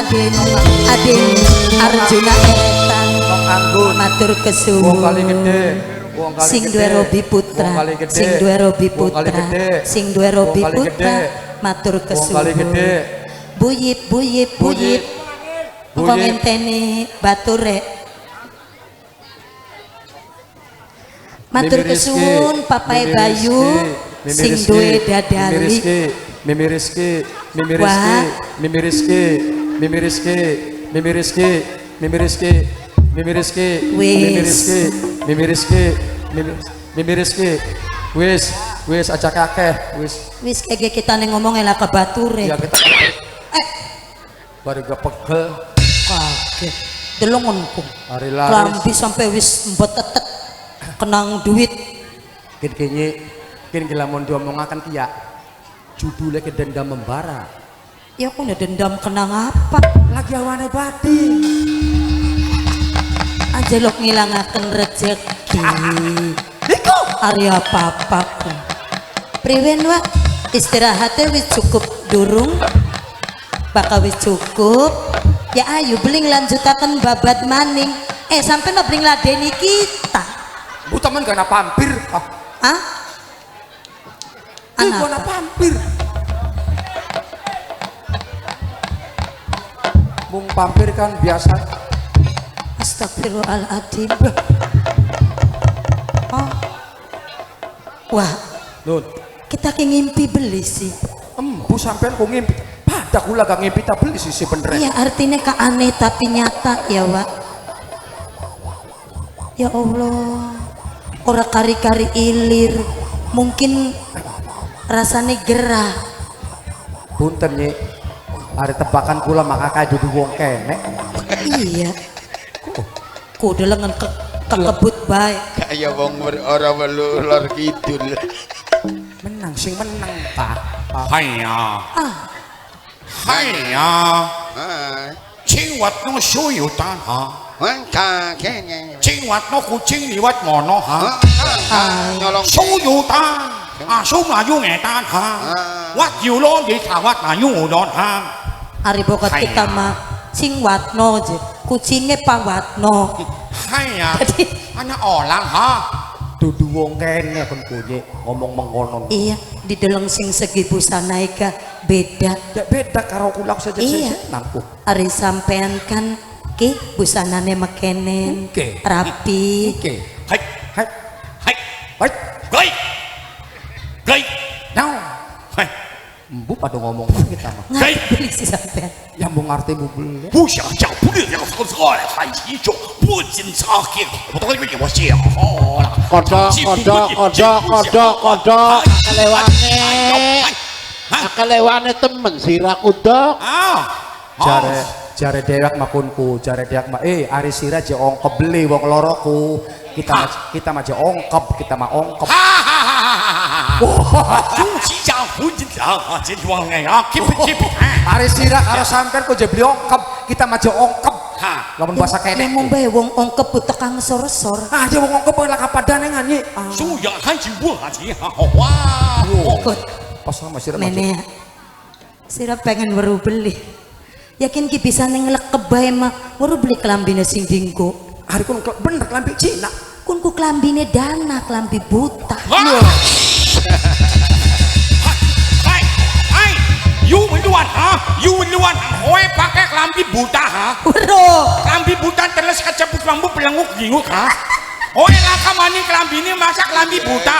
Raden Arjuna Etan matur kesuwun sing duwe Robi Putra sing duwe Robi Putra matur kesuwun buyip kok ngenteni bature matur kesuwun Papai Bayu sing duwe dadali Mimi Rizky wis aja kakeh wis kege kita ning ngomong elak ke bature ya kita baru gak pegel kaget delongonku lambi sampai wis mbetetet kenang duit kin lamun diomongaken ki ya judulnya ke dendam membara ya aku udah dendam kenang apa lagi awane bati anjelok ngilangaken rezeki iku Arya papaku priwen wa istirahatnya wis cukup durung bakal wis cukup ya ayo beling lanjutaken babat maning sampai no beling ladeni kita bu temen gak pampir anak pampir mung pampir kan biasa astagfirullahaladzim wah Nun kita ke ngimpi beli sih bu sampean kok ngimpi pada kula gak ngimpi tak beli sih bener iya artinya ka aneh tapi nyata ya Wak ya Allah ora kari-kari ilir mungkin rasanya gerah punten Nyi hari tebakan kula maka kayak jadi wong kenek iya kok udah lengan kekebut baik kayak wong orang melulur kidul menang sing menang Pak hayya hayya ciwat no suyutan ciwat no kucing liwat mono nyolong suyutan sung ayu ngetan wat yulo di kawat ayu don hari bokat kita mah sing watno je kucingnya pawatno hayya anak orang dudu wong kene kon kuye ngomong mengonon iya di deleng sing segi busana ika beda ya beda karo kula saja iya nampu ari sampean kan ki busanane mekenen rapi hai hai hai hai hai hai now hai bu pada ngomong kita mah ngai beli si sampean yang mau ngerti bu beli bu想讲不对两个错了还一种不仅差给我都给我写好了kodok akalewane temen sirah kodok jare dewek makunku jare dewek mah ari sirah je ongkep beli wong loroku kita mah je ongkep kita mah ongkep hari sirah karo sampean kok beli ongkep kita maju ongkep lamun bahasa kene ngomong bae wong ongkep tekang sor-sor aja wong ongkep lah kapadane nganyi suya haji haji wah pas sama sirah nenek sirah pengen baru beli yakin ki bisa ngelekep bae mah baru beli kelambine sing dinggo hari kun bener kelambi Cina kun ku kelambine dana kelambi buta you meluan oe pakai kelambi buta kelambi buta terus kecebut lampu pelenguk ginguk oe laka mani kelambi ini masa kelambi buta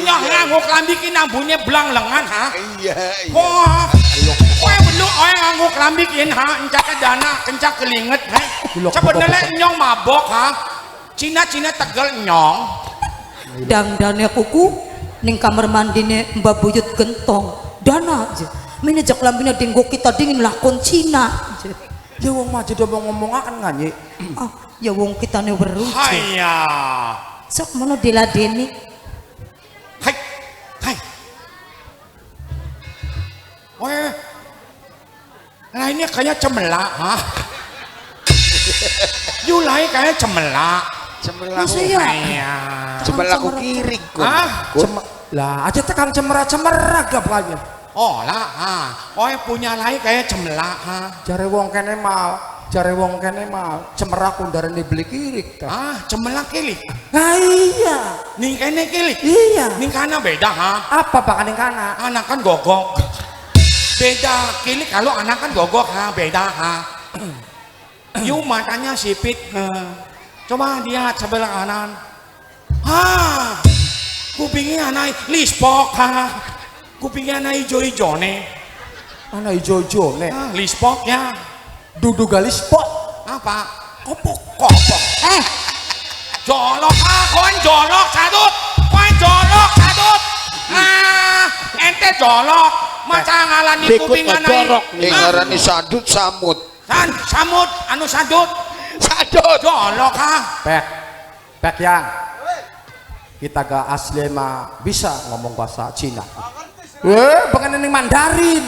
nyah nganggo kelambi kinambune belang lengan iya wah oe belu oe nganggo kelambi kin encak dana kencak kelinget sebenarnya nyong mabok Cina tegel nyong dangdane kuku ning kamar mandine Mbak Buyut gentong dana aja mene jak lambine dinggo kita dingin lakon Cina ya wong mah jadi ngomong akan nganyi ya wong kita ne weruh hayya sok mono diladeni hai hai weh nah ini kayak cemelak Yulai kayak cemelak cemelak ku kirik lah aja tekan cemera gak banyak Oh lah, oh punya lagi kayak cemelak. Jare wong kene mal, cemerak kundarane beli kirik. Cemelak kilik. Nah iya. Ning kene kilik. Iya. Ning kana beda Apa bakal ning kana? Anak kan gogok. Beda kilik kalau anak kan gogok beda Yu matanya sipit. Coba lihat sebelah kanan. Kupingnya anak lispok kupingnya anak hijau-hijau nih. Anak hijau-hijau nih. Lispok ya. Dudu galispok. Apa? Kopok. Jolok kon jolok sadut. Ente jolok. Maca ngalani kuping anak. Ngarani sadut samut. Samut anu sadut. Jolok Pek yang kita gak asli mah bisa ngomong bahasa Cina. Bukan ini Mandarin.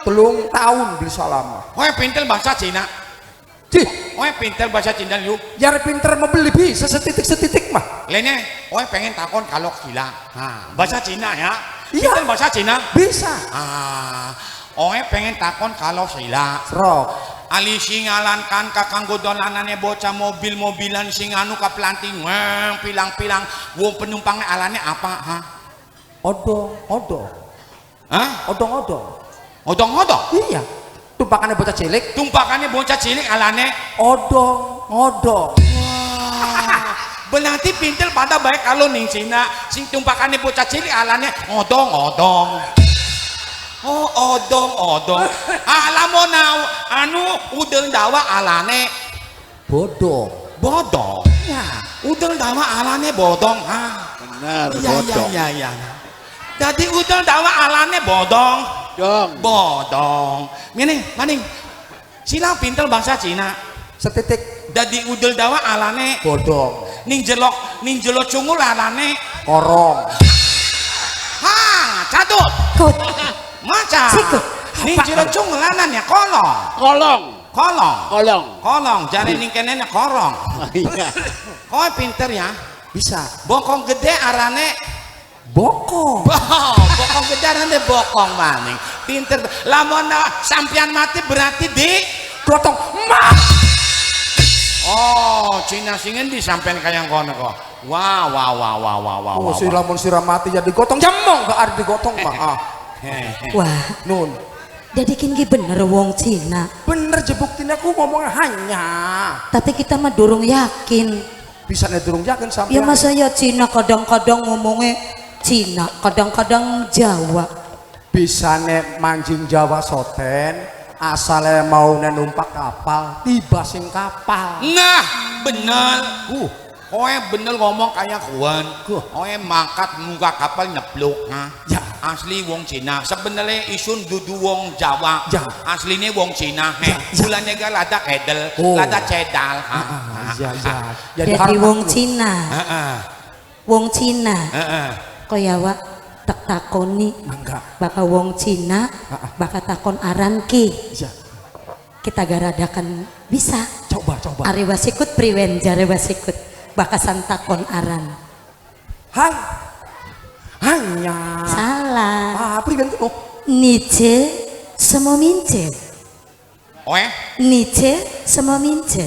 3 tahun beli salam. Pinter bahasa Cina. Pinter bahasa Cina yuk. Jare pinter mau beli bisa setitik mah. Lainnya, pengen takon kalau gila. Bahasa Cina ya. Iya. Pinter bahasa Cina. Bisa. Pengen takon kalau sila. Serok. Ali singalankan kakanggo dolanane bocah mobil-mobilan sing anu kaplanting pilang-pilang wong penumpangnya alane apa Odong. Odong. Iya. Tumpakannya bocah cilik alane odong. Berarti pintel pada baik kalau ning Cina sing tumpakannya bocah cilik alane odong. Odong. Lamun anu udel dawa alane bodong. Ya, udel dawa alane bodong. Benar, Iya. Jadi udel dawa alane bodong. Maning. Sila pintel bahasa Cina. Setitik. Jadi udel dawa alane Bodong. Ning jelok cungul alane Korong. Cadut. Maca. Ning jelok cungul alane kolong. Jare ning kene korong. Iya. Kowe pinter ya. Bisa. Bokong gede arane bokong. Bokong gede arane bokong maning. Pinter. Lamun sampean mati berarti di Gotong mah. Cina singen di sampean kayang kono kok. Wah. Si lamun sira mati jadi gotong jamong gak ada digotong mah. Wah, Nun. jadi kini bener wong Cina. Bener jebuktin aku ngomong hanya. Tapi kita mah durung yakin. Bisa durung yakin sampai. Ya masa ya Cina kadang-kadang ngomongnya Cina, kadang-kadang Jawa. Bisa mancing Jawa soten, asalnya mau numpak kapal, tiba sing kapal. Nah, bener. Bener ngomong kayak kuan. Mangkat muka kapal nyepluk. Ya. Asli wong Cina. Sebenarnya isun dudu wong Jawa. Ya. Aslinya wong Cina. Bulannya gak lada kedel, lada cedal. Jadi wong Cina. Wong Cina. Kaya wa tak takoni. Baka wong Cina, baka takon aran ki. Kita garadakan bisa. Coba. Ari wasikut priwen jare wasikut. Bakasan takon aran. Hanya. Salah. Priwen tuh. Nice sama mince. Nice sama mince.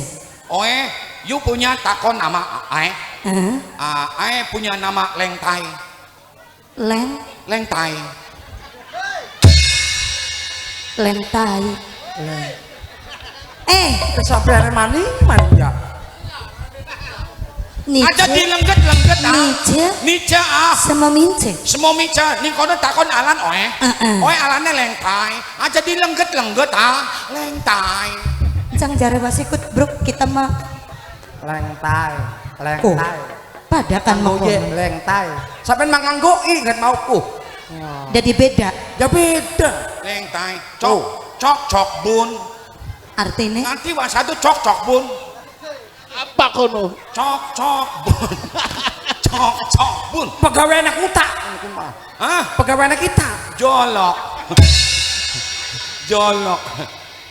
You punya takon nama punya nama Lengtai. Lengtai. Kesampean mani ya. Aja dilengget Nice sama mince. Semua mica ning kono takon alan alane Lengtai. Aja dilengget Lengtai. Cang jare wasikut bruk kita mah Lengtai. Pada kan mau Lengtai. Sampean manganggo inget mau jadi beda. Ya beda. Lengtai. Cok bun. Artinya Nanti wasadu cok bun. Apa kono? Cok bun. Pegawai anak utak. Pegawai anak kita. Jolok.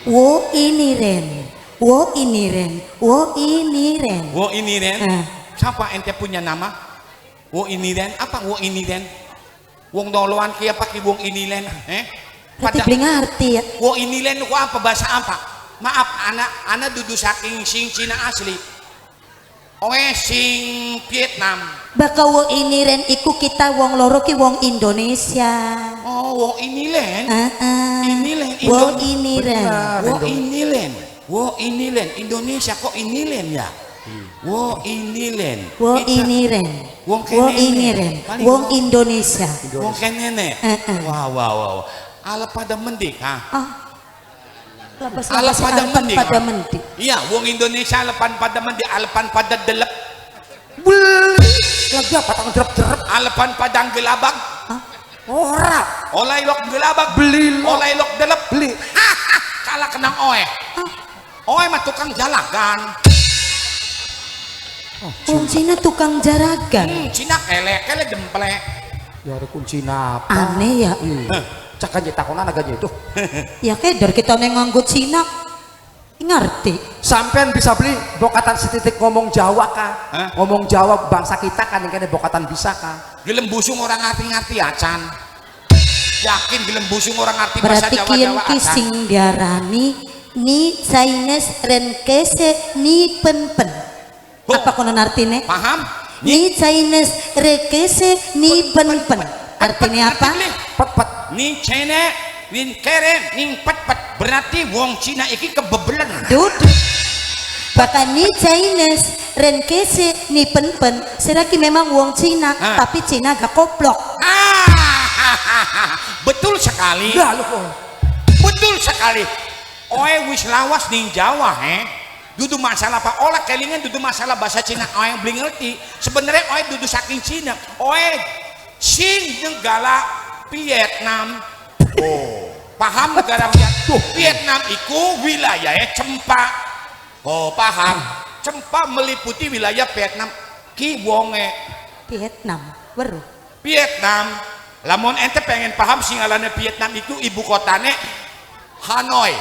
Wo ini ren. Siapa ente punya nama? Wo ini ren. Apa wo ini ren? Wong doloan ki apa ki wong inilen Berarti beli ngerti ya. Wong inilen ku apa bahasa apa? Maaf anak dudu saking sing Cina asli. Oe sing Vietnam. Baka wong ini ren iku kita wong loro ki wong Indonesia. Oh, wong inilen. Inilen Wong ini ren. Wong inilen. Wong inilen Indonesia kok inilen ya? Wong inilen. Wong ini ren. Wong ini ren. Wong Indonesia. Wong kenene. Wow. Ala pada mendik ha. Ala pada mendik. Pada mendik. Iya, wong Indonesia alepan pada mendik, alepan pada delep. Lagi apa tangan derep-derep? Alepan padang gelabag. Ora. Oleh lok gelabag. Beli lo. Oleh lok delep. Beli. Kalah kenang oe. Oe mah tukang jalagan. Wong Cina tukang jaragan. Cina kele demplek. Ya ada kunci napa? Aneh ya. Cak aja takunan agaknya itu. Ya kedar kita nganggo Cina. Ngerti. Sampean bisa beli bokatan setitik ngomong Jawa kah? Ngomong Jawa bangsa kita kan yang kene bokatan bisa kah? Gelem busung orang ngerti-ngerti acan. Yakin gelem busung orang ngerti bahasa Berarti Jawa kian acan. ki sing diarani ni Chinese ren kese ni pen. Apa kono artine? Paham? Ni Chinese re kese ni pen. Artinya apa? Pet. Ni Cina, nin keren, nin pet. Berarti wong Cina iki kebebelan. Duduk. Bahkan ni Chinese ren kese ni pen. Seraki memang wong Cina, tapi Cina gak koplok. Betul sekali. Ya lu kok. Betul sekali. Oe wis lawas ning Jawa dudu masalah apa olah kelingan dudu masalah bahasa Cina oe beli ngerti. Sebenarnya oe dudu saking Cina. Oe sing negara Vietnam. Oh, paham negara Vietnam iku wilayah Cempa. Oh, paham. Cempa meliputi wilayah Vietnam. Ki wonge Vietnam, weruh. Vietnam. Lamun ente pengen paham singalane Vietnam itu ibu kotane Hanoi.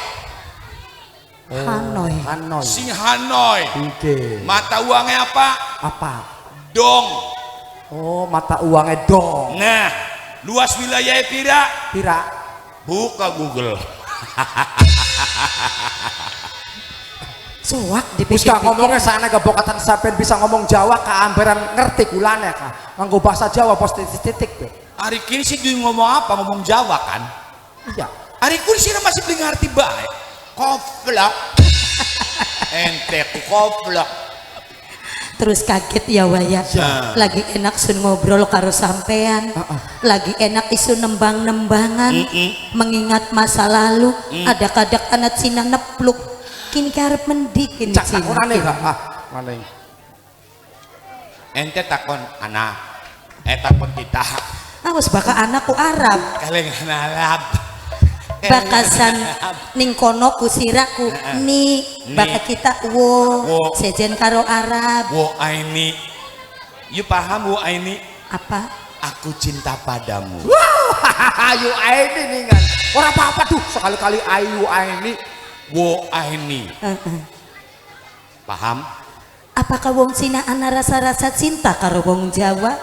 Hanoi. Sing Hanoi. Oke. Mata uangnya apa? Apa? Dong. Oh, mata uangnya dong. Nah, luas wilayah Pira. Buka Google. Suwak Terus dipikir-pikir. ngomongnya sana ke bokatan sampean bisa ngomong Jawa keamberan ngerti kulane kah? Nganggo bahasa Jawa pos titik tuh. Hari kini sih dia ngomong apa? Ngomong Jawa kan? Iya. Hari kini sih masih beli ngerti baik. Koplak. Ente ku koplak. Terus kaget ya waya. Lagi enak sun ngobrol karo sampean. Lagi enak isu nembang-nembangan. Mengingat masa lalu. Ada kadak anak Cina nepluk. Kini karep mendikin Cak Cina. takunane kah? Maning. Ente takon anak. Takon kita. Awas baka anakku Arab. Kalian Arab. Bakasan ning kono kusiraku ni baka kita wo sejen karo Arab. Wo aini. You paham wo aini? Apa? Aku cinta padamu. Ayu aini nih kan. Ora apa-apa tuh sekali-kali ayu aini. Wo aini. Paham? Apakah wong Cina ana rasa-rasa cinta karo wong Jawa?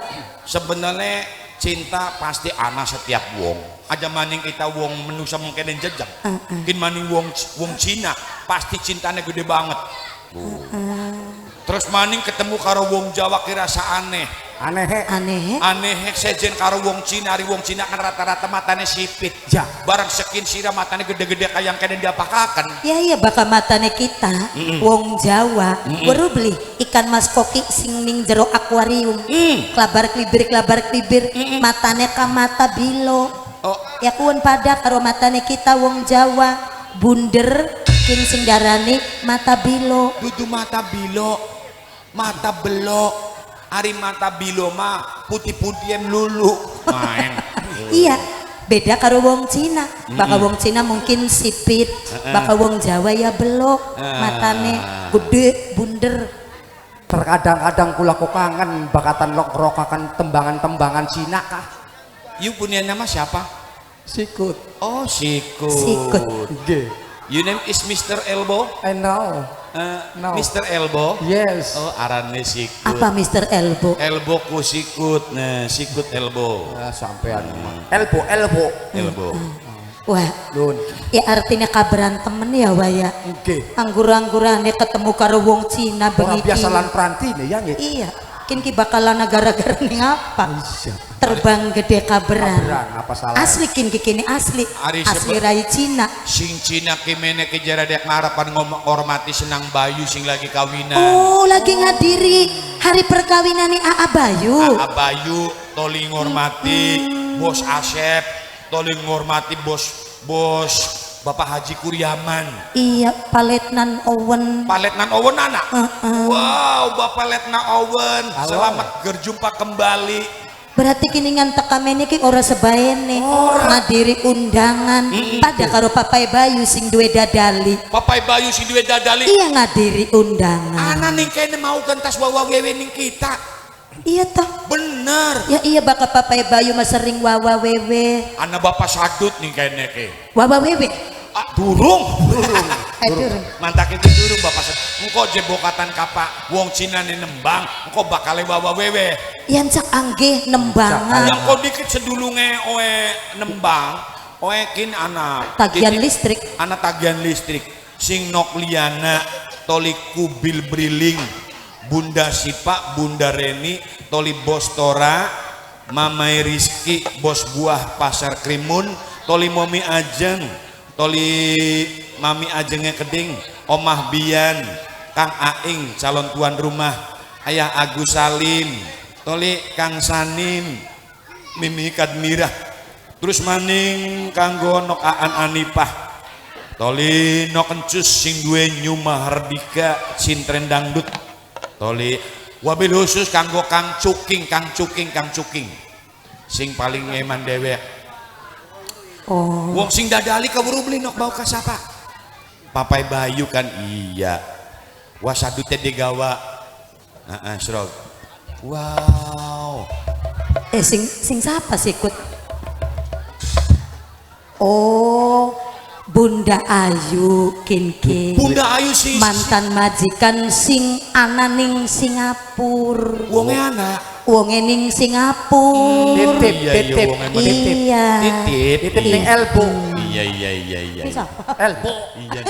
Sebenarnya cinta pasti ana setiap wong. Aja maning kita wong menusa mungkin jejak. Mungkin maning wong Cina pasti cintanya gede banget. Terus maning ketemu karo wong Jawa kirasa aneh. Aneh sejen karo wong Cina. Ari wong Cina kan rata-rata matanya sipit. Ya. Barang sekin sira matanya gede-gede kayak yang kena diapakakan. Ya baka matane kita wong Jawa baru beli ikan mas koki sing ning jero akuarium. Klabar klibir matane ka mata bilo. Ya kuon pada karo matane kita wong Jawa bunder king sing darane mata bilo. Dudu mata bilo, mata belok. Ari mata bilo mah putih-putih lulu main. Iya beda karo wong Cina. Baka wong Cina mungkin sipit, baka wong Jawa ya belok matane gede bunder. Terkadang-kadang kula kok kangen bakatan rokakan tembangan-tembangan Cina kah? You punya nama siapa? Sikut. Oh, Sikut. Sikut. G. You name is Mr. Elbow? I know. No. Mr. Elbow. Yes. Oh, arane sikut. Apa Mr. Elbow? Elbow ku sikut. Nah, sikut elbow. Sampean elbow. Elbow. Wah, Lun. ya artinya kabaran temen ya waya. Oke. Anggur-anggurannya ketemu karo wong Cina Orang begitu. biasa lan peranti nih ya. Iya, kini bakalan gara-gara nih apa? Iya. Terbang gede kabaran. Apa salah? Asli kini asli. Ari Asli sebab- rai Cina. Sing Cina kemene kejara dek ngarapan ngomong hormati senang Bayu sing lagi kawinan. Oh, lagi ngadiri hari perkawinan nih Aa Bayu. Aa Bayu toli ngormati Bos Asep, toli ngormati bos Bapak Haji Kuryaman. Iya, Paletnan Owen. Pak Letnan Owen anak. Wow, Bapak Letnan Owen, selamat berjumpa kembali. Berarti kini ngantek kamene ki ora sebaene ngadiri undangan pada karo Papai Bayu sing duwe dadali. Papai Bayu si duwe dadali. Iya ngadiri undangan. Ana ning kene mau kentas wawa wewe ning kita. Iya toh. Bener. Ya iya bakal Papai Bayu mah sering wawa wewe. Ana bapak sadut ning kene ke. Wawa wewe. Ah, durung. Aduh. Mantak itu durung bapak sadut. Engko jebokatan kapa wong Cina nih nembang, engko bakal wawa wewe. Yang cak anggih nembangan. Yang kau dikit sedulunge oe nembang, oe kin anak Tagihan listrik. anak tagihan listrik sing nok liana toli kubil briling Bunda Sipa Bunda Reni toli bos Tora Mamai Rizky bos buah pasar Krimun toli Momi Ajeng toli Mami Ajengnya Keding Omah Bian Kang Aing calon tuan rumah Ayah Agus Salim toli Kang Sanim Mimi Kadmirah terus maning kanggo nok Aan Anipah toli nok encus sing duwe Nyuma Hardika sintren dangdut toli wabil khusus kanggo Kang Cuking sing paling ngeman dewek. Oh. Wong sing dadali keburu beli nok bau ka siapa? Papai Bayu kan iya. Wasadute digawa. Heeh, Srog. Wow. Sing siapa sih ikut? Oh, Bunda Ayu kinki. Bunda Ayu sih Mantan majikan sing ananing Singapura. wonge anak. Wonge ning Singapura. Titip. Iya. Titip Titip ning elbow. Iya. Ini siapa? Elbow. Iya.